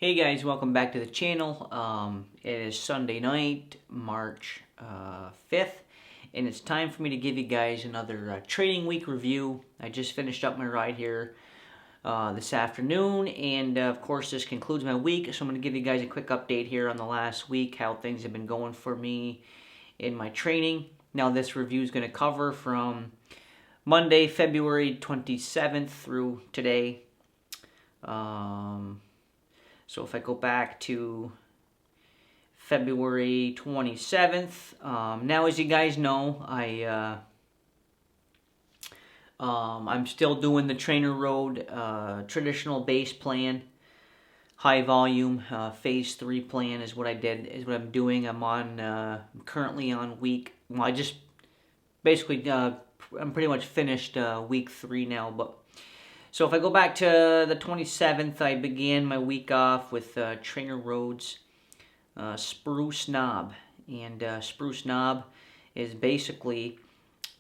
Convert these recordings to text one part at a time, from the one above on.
Hey guys, welcome back to the channel. It is Sunday night, March 5th, and it's time for me to give you guys another training week review. I just finished up my ride here this afternoon, and of course this concludes my week, so I'm going to give you guys a quick update here on the last week, how things have been going for me in my training. Now this review is going to cover from Monday, February 27th through today. So if I go back to February 27th, now as you guys know, I'm still doing the TrainerRoad traditional base plan, high volume, phase 3 plan is what I'm doing. I'm currently on I just basically, I'm pretty much finished week 3 now, but so if I go back to the 27th, I began my week off with TrainerRoad's Spruce Knob. And Spruce Knob is basically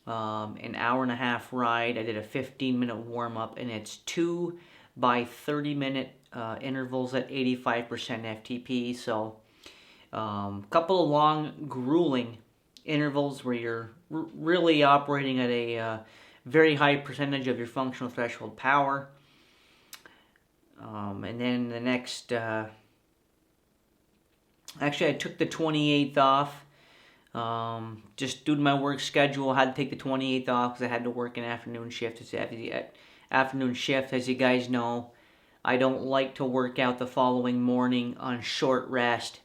an hour and a half ride. I did a 15-minute warm-up, and it's 2 by 30-minute intervals at 85% FTP. So a couple of long, grueling intervals where you're really operating at a very high percentage of your functional threshold power. And then the next, actually I took the 28th off, just due to my work schedule. I had to take the 28th off because I had to work an afternoon shift. As you guys know, I don't like to work out the following morning on short rest,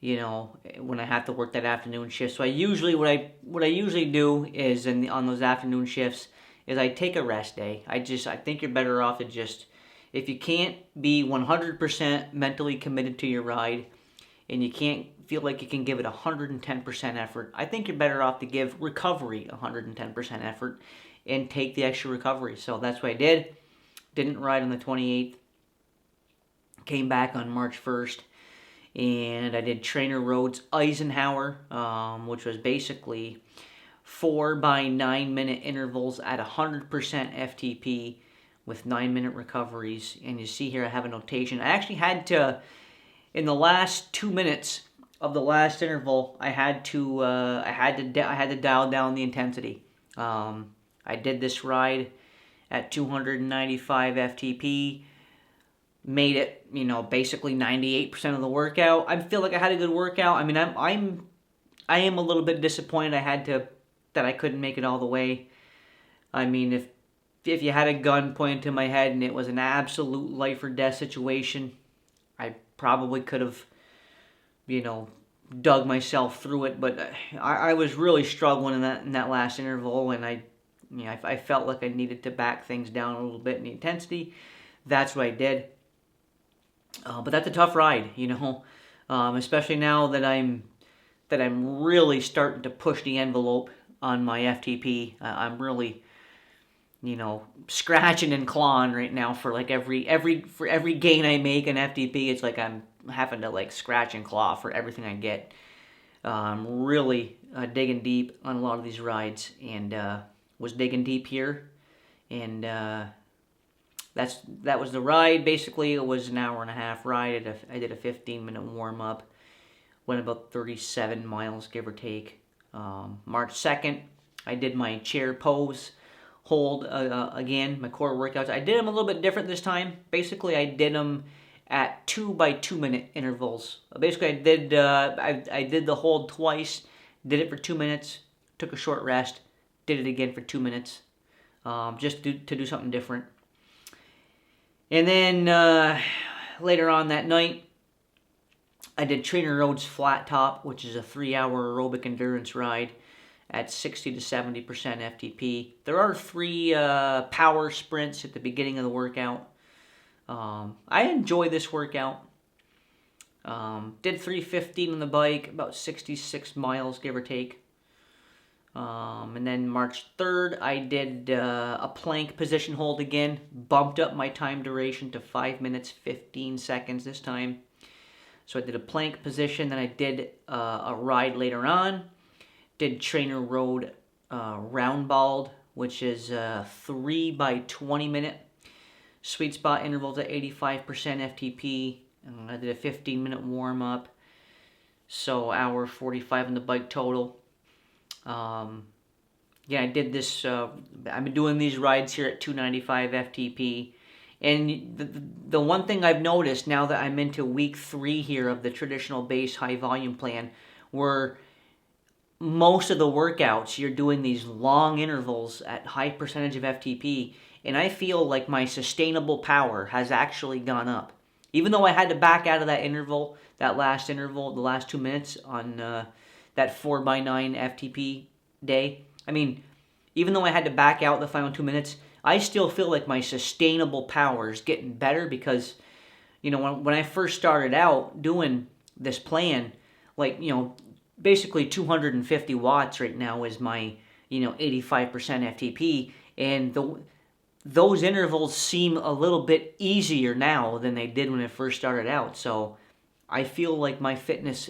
you know, when I have to work that afternoon shift. So what I usually do is on those afternoon shifts is I take a rest day. I think you're better off to just, if you can't be 100% mentally committed to your ride and you can't feel like you can give it 110% effort, I think you're better off to give recovery 110% effort and take the extra recovery. So that's what I did. Didn't ride on the 28th. Came back on March 1st. And I did TrainerRoad's Eisenhower, which was basically 4 by 9 minute intervals at 100% FTP with 9-minute recoveries. And you see here I have a notation. I actually had to, in the last 2 minutes of the last interval, I had to dial down the intensity. I did this ride at 295 FTP. Made it, you know, basically 98% of the workout. I feel like I had a good workout. I mean, I am a little bit disappointed that I couldn't make it all the way. I mean, if you had a gun pointed to my head and it was an absolute life or death situation, I probably could have, you know, dug myself through it. But I was really struggling in that last interval, and I felt like I needed to back things down a little bit in the intensity. That's what I did. But that's a tough ride, you know, especially now that I'm really starting to push the envelope on my FTP. I'm really, you know, scratching and clawing right now for like every gain I make in FTP. It's like I'm having to like scratch and claw for everything I get. I'm really digging deep on a lot of these rides, and was digging deep here, and that was the ride. Basically, it was an hour and a half ride. I did a 15-minute warm-up. Went about 37 miles, give or take. March 2nd, I did my chair pose hold again, my core workouts. I did them a little bit different this time. Basically, I did them at 2 by 2 minute intervals. Basically, I did the hold twice, did it for 2 minutes, took a short rest, did it again for 2 minutes, just to do something different. And then later on that night, I did TrainerRoad's Flat Top, which is a 3-hour aerobic endurance ride at 60 to 70% FTP. There are 3 power sprints at the beginning of the workout. I enjoy this workout. Did 315 on the bike, about 66 miles, give or take. And then March 3rd, I did a plank position hold again. Bumped up my time duration to 5 minutes, 15 seconds this time. So I did a plank position, then I did a ride later on. Did TrainerRoad round balled, which is 3 by 20 minute sweet spot intervals at 85% FTP. I did a 15-minute warm-up, so hour 45 on the bike total. Yeah, I did this, I've been doing these rides here at 295 FTP. And the one thing I've noticed now that I'm into week 3 here of the traditional base high volume plan, where most of the workouts you're doing these long intervals at high percentage of FTP, and I feel like my sustainable power has actually gone up. Even though I had to back out of that interval, that last interval, the last 2 minutes on that 4x9 FTP day. I mean, even though I had to back out the final 2 minutes, I still feel like my sustainable power is getting better because, when I first started out doing this plan, basically 250 watts right now is my, 85% FTP, and those intervals seem a little bit easier now than they did when I first started out. So I feel like my fitness,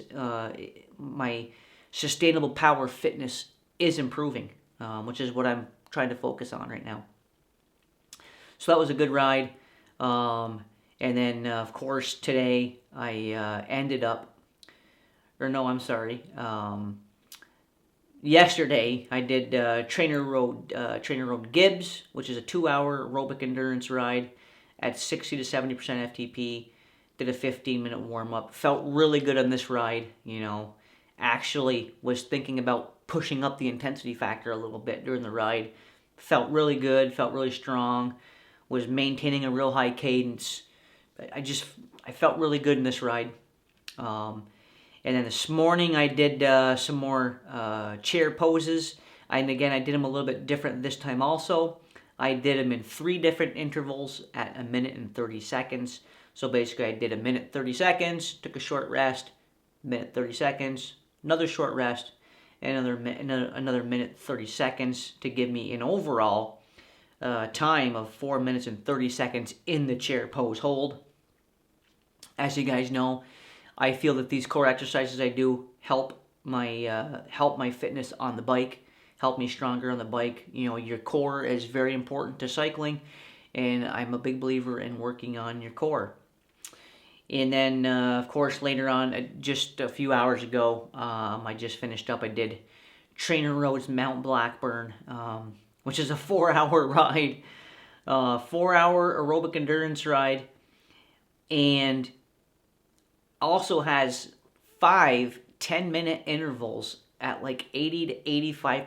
my sustainable power fitness is improving, which is what I'm trying to focus on right now. So that was a good ride. And then, of course, today I ended up, yesterday I did Trainer Road Gibbs, which is a 2-hour aerobic endurance ride at 60 to 70% FTP. Did a 15-minute warm-up. Felt really good on this ride, Actually was thinking about pushing up the intensity factor a little bit during the ride. Felt really good, felt really strong. Was maintaining a real high cadence. I felt really good in this ride. And then this morning I did some more chair poses. And again, I did them a little bit different this time also. I did them in 3 different intervals at 1 minute and 30 seconds. So basically I did 1 minute 30 seconds, took a short rest, 1 minute 30 seconds, another short rest, and another minute 30 seconds to give me an overall time of 4 minutes and 30 seconds in the chair pose hold. As you guys know, I feel that these core exercises I do help my fitness on the bike, help me stronger on the bike. Your core is very important to cycling, and I'm a big believer in working on your core. And then, of course, later on, just a few hours ago, I just finished up. I did Trainer Road's Mount Blackburn, which is a 4-hour ride, 4-hour aerobic endurance ride, and also has 5 10-minute intervals at like 80 to 85%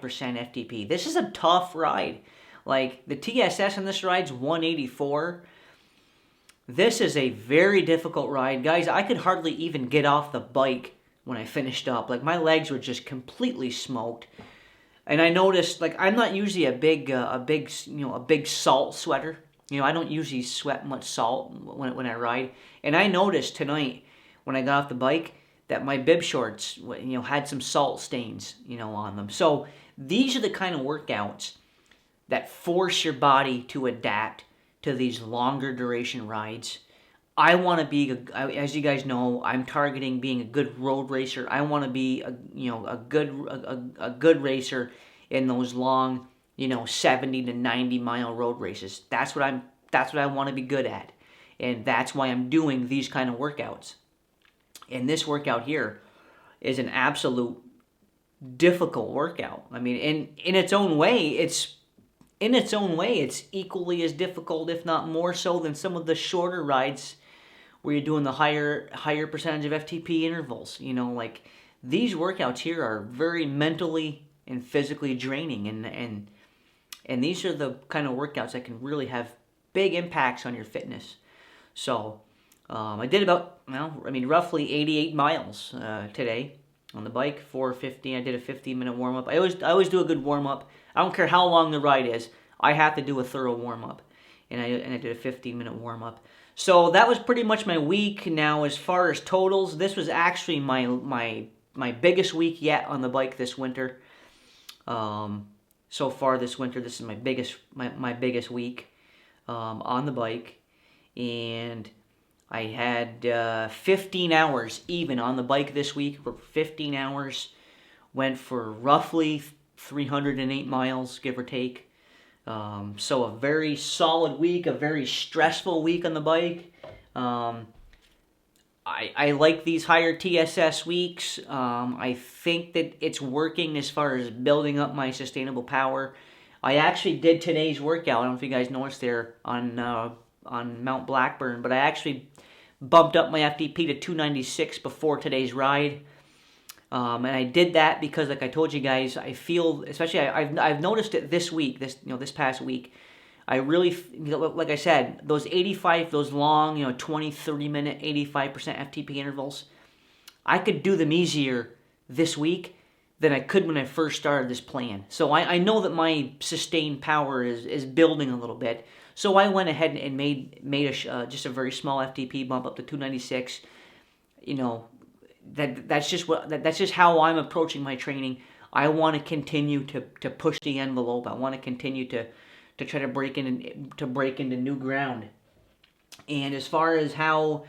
FTP. This is a tough ride. Like, the TSS on this ride's 184. This is a very difficult ride. Guys, I could hardly even get off the bike when I finished up. Like, my legs were just completely smoked. And I noticed, like, I'm not usually a big salt sweater. I don't usually sweat much salt when I ride. And I noticed tonight when I got off the bike that my bib shorts, had some salt stains, on them. So these are the kind of workouts that force your body to adapt to these longer duration rides. I want to be, as you guys know, I'm targeting being a good road racer. I want to be a good racer in those long, 70 to 90 mile road races. That's what I want to be good at. And that's why I'm doing these kind of workouts. And this workout here is an absolute difficult workout. I mean, in its own way, it's equally as difficult, if not more so, than some of the shorter rides where you're doing the higher percentage of FTP intervals. Like, these workouts here are very mentally and physically draining, and these are the kind of workouts that can really have big impacts on your fitness. So I did roughly 88 miles today on the bike, 450. I did a 15-minute warm-up. I always do a good warm-up. I don't care how long the ride is. I have to do a thorough warm-up, and I did a 15-minute warm-up. So that was pretty much my week. Now, as far as totals, this was actually my biggest week yet on the bike this winter. So far this winter, this is my biggest week on the bike, and I had 15 hours even on the bike this week. 15 hours, went for roughly 308 miles, give or take. So a very solid week, a very stressful week on the bike. I like these higher TSS weeks. I think that it's working as far as building up my sustainable power. I actually did today's workout. I don't know if you guys noticed there on Mount Blackburn, but I actually bumped up my FTP to 296 before today's ride. And I did that because, like I told you guys, I feel, especially I've noticed it this week, this past week. I really, like I said, those those long, 20, 30 minute, 85% FTP intervals, I could do them easier this week than I could when I first started this plan. So I know that my sustained power is building a little bit. So I went ahead and made just a very small FTP bump up to 296. That's just how I'm approaching my training. I want to continue to push the envelope. I want to continue to try to break into new ground. And as far as how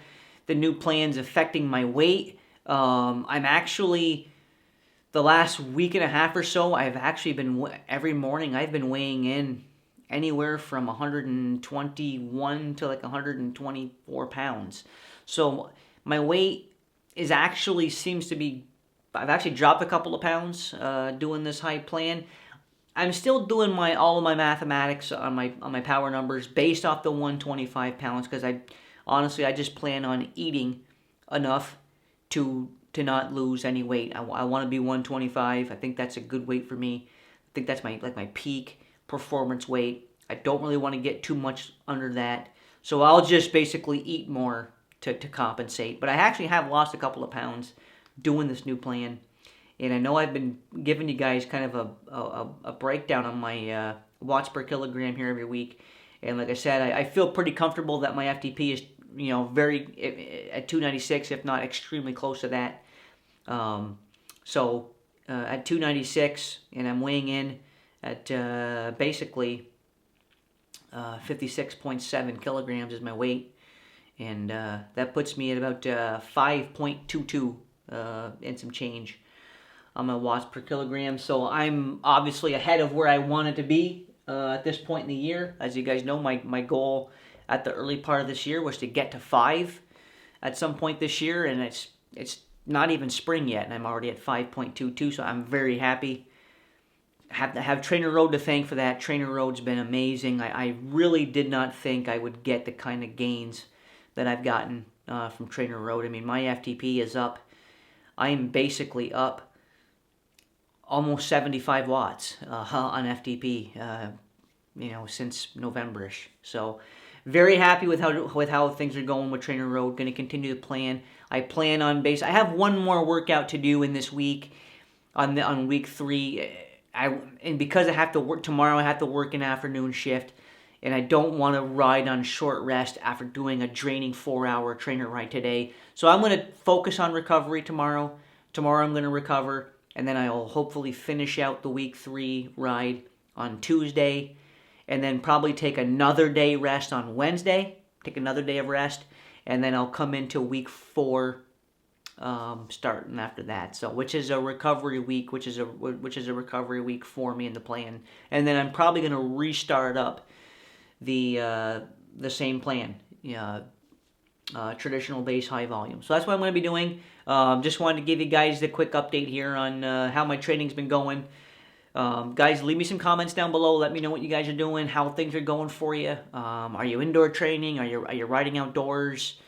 the new plan's affecting my weight, I'm actually, the last week and a half or so, I've actually been, every morning I've been weighing in anywhere from 121 to like 124 pounds. So my weight is actually seems to be, I've actually dropped a couple of pounds doing this high plan. I'm still doing all of my mathematics on my power numbers based off the 125 pounds, because I just plan on eating enough to not lose any weight. I want to be 125. I think that's a good weight for me. I think that's my peak performance weight. I don't really want to get too much under that, so I'll just basically eat more to compensate. But I actually have lost a couple of pounds doing this new plan. And I know I've been giving you guys kind of a breakdown on my watts per kilogram here every week. And like I said, I feel pretty comfortable that my FTP is, very at 296, if not extremely close to that. So at 296, and I'm weighing in at basically 56.7 kilograms is my weight. And that puts me at about 5.22 and some change on my watts per kilogram. So I'm obviously ahead of where I wanted to be at this point in the year. As you guys know, my goal at the early part of this year was to get to 5 at some point this year, and it's not even spring yet, and I'm already at 5.22, so I'm very happy. Have Trainer Road to thank for that. Trainer Road's been amazing. I really did not think I would get the kind of gains that I've gotten from Trainer Road. I mean, my FTP is up. I'm basically up almost 75 watts on FTP, since November-ish. So very happy with how things are going with Trainer Road. Going to continue to plan. I plan on I have one more workout to do in this week, on week 3. And because I have to work tomorrow, I have to work an afternoon shift, and I don't want to ride on short rest after doing a draining 4-hour trainer ride today. So I'm going to focus on recovery tomorrow. Tomorrow I'm going to recover, and then I'll hopefully finish out the week 3 ride on Tuesday, and then probably take another day rest on Wednesday, take another day of rest, and then I'll come into week 4 starting after that. So which is a recovery week, which is a recovery week for me in the plan. And then I'm probably going to restart up the same plan. Traditional base high volume. So that's what I'm going to be doing. Just wanted to give you guys the quick update here on how my training's been going. Guys, leave me some comments down below. Let me know what you guys are doing, how things are going for you. Are you indoor training? Are you riding outdoors?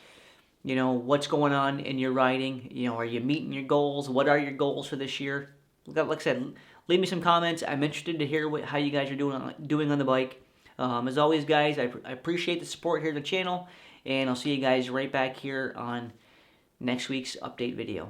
What's going on in your riding? Are you meeting your goals? What are your goals for this year? Like I said, leave me some comments. I'm interested to hear how you guys are doing on the bike. As always, guys, I appreciate the support here to the channel, and I'll see you guys right back here on next week's update video.